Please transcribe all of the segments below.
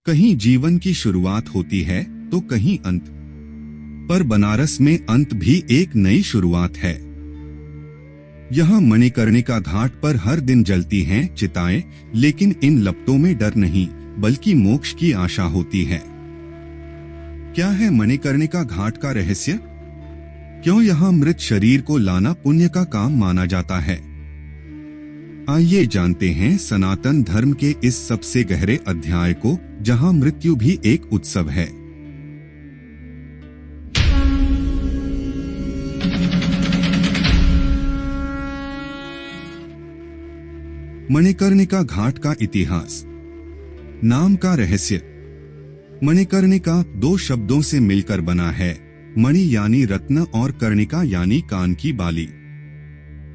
कहीं जीवन की शुरुआत होती है तो कहीं अंत, पर बनारस में अंत भी एक नई शुरुआत है। यहाँ मणिकर्णिका घाट पर हर दिन जलती हैं चिताएं, लेकिन इन लपटों में डर नहीं बल्कि मोक्ष की आशा होती है। क्या है मणिकर्णिका घाट का रहस्य? क्यों यहाँ मृत शरीर को लाना पुण्य का काम माना जाता है? आइए जानते हैं सनातन धर्म के इस सबसे गहरे अध्याय को, जहां मृत्यु भी एक उत्सव है। मणिकर्णिका घाट का इतिहास। नाम का रहस्य। मणिकर्णिका दो शब्दों से मिलकर बना है, मणि यानी रत्न और कर्णिका यानी कान की बाली।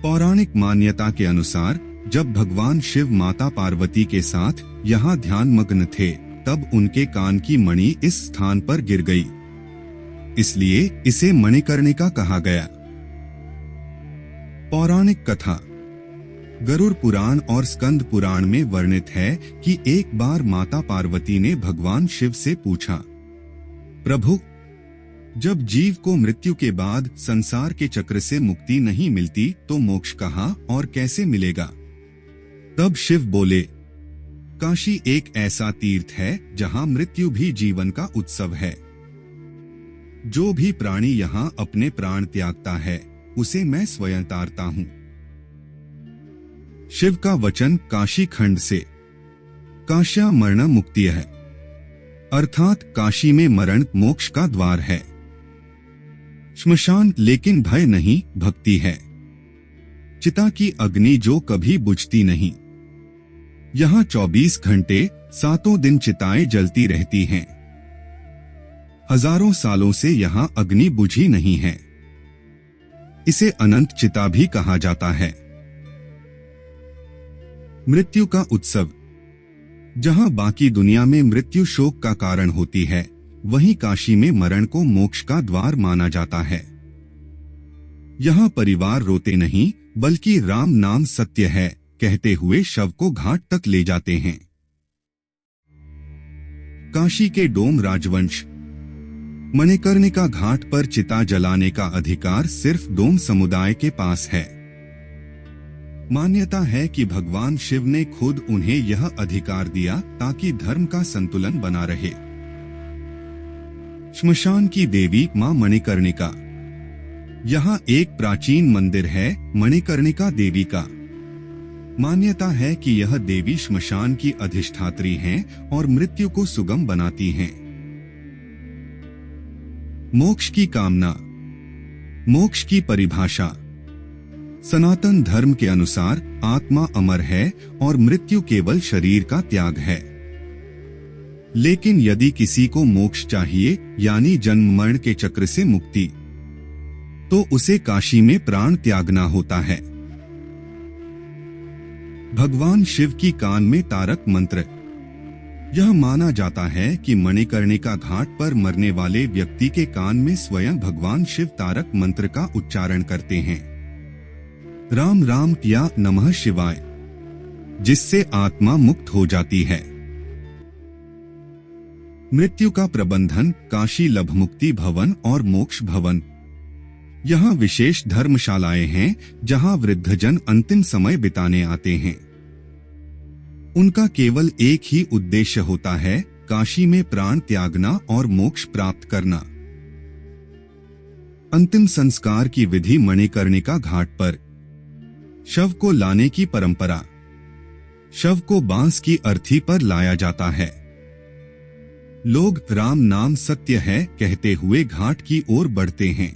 पौराणिक मान्यता के अनुसार जब भगवान शिव माता पार्वती के साथ यहाँ ध्यान मग्न थे, तब उनके कान की मणि इस स्थान पर गिर गई, इसलिए इसे मणिकर्णिका कहा गया। पौराणिक कथा। गरुड़ पुराण और स्कंद पुराण में वर्णित है कि एक बार माता पार्वती ने भगवान शिव से पूछा, प्रभु, जब जीव को मृत्यु के बाद संसार के चक्र से मुक्ति नहीं मिलती तो मोक्ष कहाँ और कैसे मिलेगा? तब शिव बोले, काशी एक ऐसा तीर्थ है जहाँ मृत्यु भी जीवन का उत्सव है। जो भी प्राणी यहाँ अपने प्राण त्यागता है, उसे मैं स्वयं तारता हूँ। शिव का वचन काशी खंड से। काश्या मरण मुक्ति है, अर्थात काशी में मरण मोक्ष का द्वार है। श्मशान लेकिन भय नहीं, भक्ति है। चिता की अग्नि जो कभी बुझती नहीं। यहाँ 24 घंटे 7 दिन चिताएं जलती रहती हैं। हजारों सालों से यहाँ अग्नि बुझी नहीं है। इसे अनंत चिता भी कहा जाता है। मृत्यु का उत्सव। जहाँ बाकी दुनिया में मृत्यु शोक का कारण होती है, वहीं काशी में मरण को मोक्ष का द्वार माना जाता है। यहाँ परिवार रोते नहीं बल्कि राम नाम सत्य है कहते हुए शव को घाट तक ले जाते हैं। काशी के डोम राजवंश। मणिकर्णिका घाट पर चिता जलाने का अधिकार सिर्फ डोम समुदाय के पास है। मान्यता है कि भगवान शिव ने खुद उन्हें यह अधिकार दिया ताकि धर्म का संतुलन बना रहे। श्मशान की देवी मां मणिकर्णिका। यहाँ एक प्राचीन मंदिर है मणिकर्णिका देवी का। मान्यता है कि यह देवी श्मशान की अधिष्ठात्री हैं और मृत्यु को सुगम बनाती हैं। मोक्ष की कामना। मोक्ष की परिभाषा। सनातन धर्म के अनुसार आत्मा अमर है और मृत्यु केवल शरीर का त्याग है। लेकिन यदि किसी को मोक्ष चाहिए यानी जन्म मरण के चक्र से मुक्ति, तो उसे काशी में प्राण त्यागना होता है। भगवान शिव की कान में तारक मंत्र। यह माना जाता है कि मणिकर्णिका घाट पर मरने वाले व्यक्ति के कान में स्वयं भगवान शिव तारक मंत्र का उच्चारण करते हैं, राम राम या नमः शिवाय, जिससे आत्मा मुक्त हो जाती है। मृत्यु का प्रबंधन। काशी लभमुक्ति भवन और मोक्ष भवन। यहाँ विशेष धर्मशालाएं हैं जहाँ वृद्धजन अंतिम समय बिताने आते हैं। उनका केवल एक ही उद्देश्य होता है, काशी में प्राण त्यागना और मोक्ष प्राप्त करना। अंतिम संस्कार की विधि। मणिकर्णिका घाट पर शव को लाने की परंपरा। शव को बांस की अर्थी पर लाया जाता है। लोग राम नाम सत्य है कहते हुए घाट की ओर बढ़ते हैं।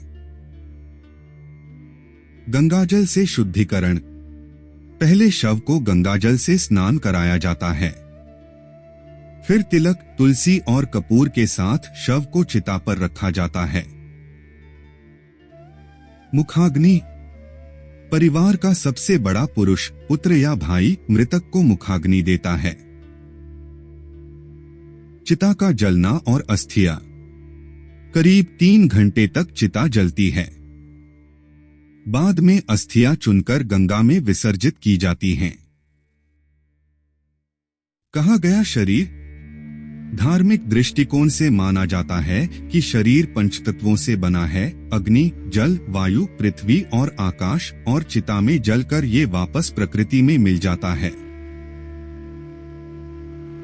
गंगाजल से शुद्धिकरण। पहले शव को गंगाजल से स्नान कराया जाता है। फिर तिलक, तुलसी और कपूर के साथ शव को चिता पर रखा जाता है। मुखाग्नि। परिवार का सबसे बड़ा पुरुष, पुत्र या भाई मृतक को मुखाग्नि देता है। चिता का जलना और अस्थियां। करीब 3 घंटे तक चिता जलती है। बाद में अस्थियां चुनकर गंगा में विसर्जित की जाती हैं। कहा गया शरीर। धार्मिक दृष्टिकोण से माना जाता है कि शरीर पंचतत्वों से बना है, अग्नि, जल, वायु, पृथ्वी और आकाश, और चिता में जलकर ये वापस प्रकृति में मिल जाता है।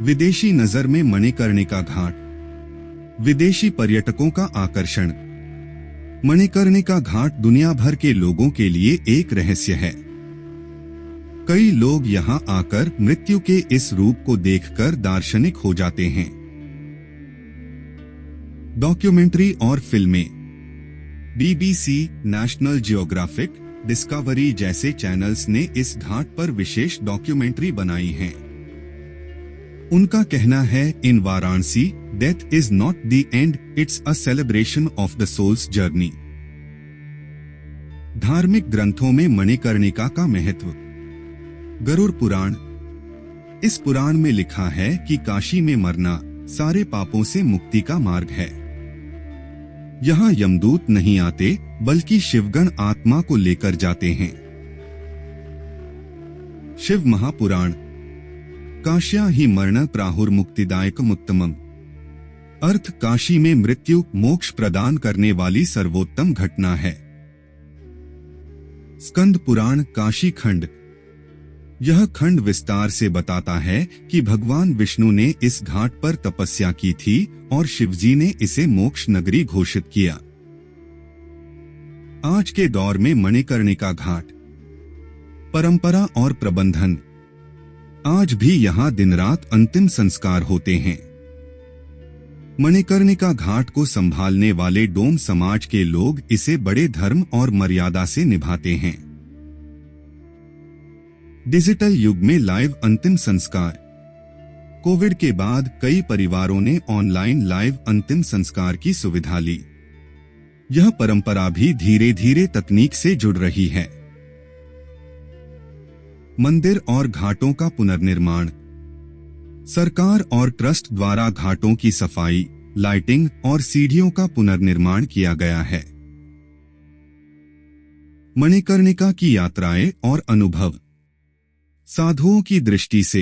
विदेशी नजर में मणिकर्णिका घाट, विदेशी पर्यटकों का आकर्षण। मणिकर्णिका घाट दुनिया भर के लोगों के लिए एक रहस्य है। कई लोग यहां आकर मृत्यु के इस रूप को देखकर दार्शनिक हो जाते हैं। डॉक्यूमेंट्री और फिल्में, BBC, नेशनल जियोग्राफिक, डिस्कवरी जैसे चैनल्स ने इस घाट पर विशेष डॉक्यूमेंट्री बनाई हैं। उनका कहना है, in Varanasi, death is not the end, it's a celebration of the soul's journey. धार्मिक ग्रंथों में मणिकर्णिका का महत्व। गरुड़ पुराण, इस पुराण में लिखा है कि काशी में मरना सारे पापों से मुक्ति का मार्ग है। यहाँ यमदूत नहीं आते, बल्कि शिवगण आत्मा को लेकर जाते हैं। शिव महापुराण, काश्या ही मरण प्राहुर मुक्तिदायक मुत्तमम, अर्थ काशी में मृत्यु मोक्ष प्रदान करने वाली सर्वोत्तम घटना है। स्कंद पुराण, काशी खंड, यह खंड विस्तार से बताता है कि भगवान विष्णु ने इस घाट पर तपस्या की थी और शिवजी ने इसे मोक्ष नगरी घोषित किया। आज के दौर में मणिकर्णिका घाट, परंपरा और प्रबंधन। आज भी यहाँ दिन रात अंतिम संस्कार होते हैं। मणिकर्णिका घाट को संभालने वाले डोम समाज के लोग इसे बड़े धर्म और मर्यादा से निभाते हैं। डिजिटल युग में लाइव अंतिम संस्कार। कोविड के बाद कई परिवारों ने ऑनलाइन लाइव अंतिम संस्कार की सुविधा ली। यह परंपरा भी धीरे धीरे तकनीक से जुड़ रही है। मंदिर और घाटों का पुनर्निर्माण। सरकार और ट्रस्ट द्वारा घाटों की सफाई, लाइटिंग और सीढ़ियों का पुनर्निर्माण किया गया है। मणिकर्णिका की यात्राएं और अनुभव। साधुओं की दृष्टि से,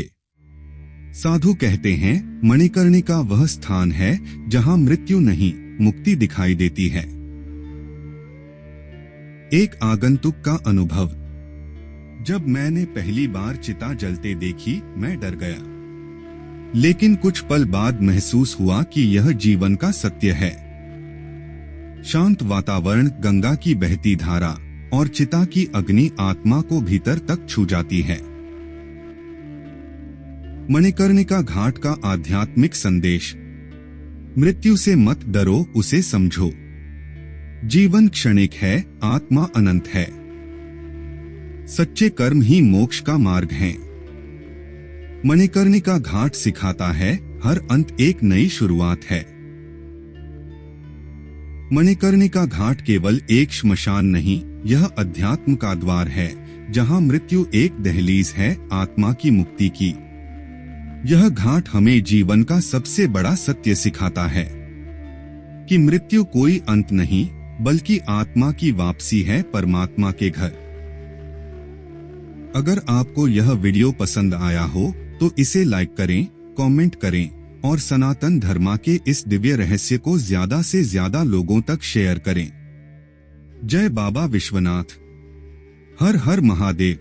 साधु कहते हैं, मणिकर्णिका वह स्थान है जहां मृत्यु नहीं, मुक्ति दिखाई देती है। एक आगंतुक का अनुभव। जब मैंने पहली बार चिता जलते देखी, मैं डर गया, लेकिन कुछ पल बाद महसूस हुआ कि यह जीवन का सत्य है। शांत वातावरण, गंगा की बहती धारा और चिता की अग्नि आत्मा को भीतर तक छू जाती है। मणिकर्णिका घाट का आध्यात्मिक संदेश। मृत्यु से मत डरो, उसे समझो। जीवन क्षणिक है, आत्मा अनंत है। सच्चे कर्म ही मोक्ष का मार्ग हैं। मणिकर्णिका घाट सिखाता है, हर अंत एक नई शुरुआत है। मणिकर्णिका घाट केवल एक श्मशान नहीं, यह अध्यात्म का द्वार है, जहां मृत्यु एक दहलीज है आत्मा की मुक्ति की। यह घाट हमें जीवन का सबसे बड़ा सत्य सिखाता है कि मृत्यु कोई अंत नहीं, बल्कि आत्मा की वापसी है परमात्मा के घर। अगर आपको यह वीडियो पसंद आया हो तो इसे लाइक करें, कमेंट करें और सनातन धर्म के इस दिव्य रहस्य को ज्यादा से ज्यादा लोगों तक शेयर करें। जय बाबा विश्वनाथ। हर हर महादेव।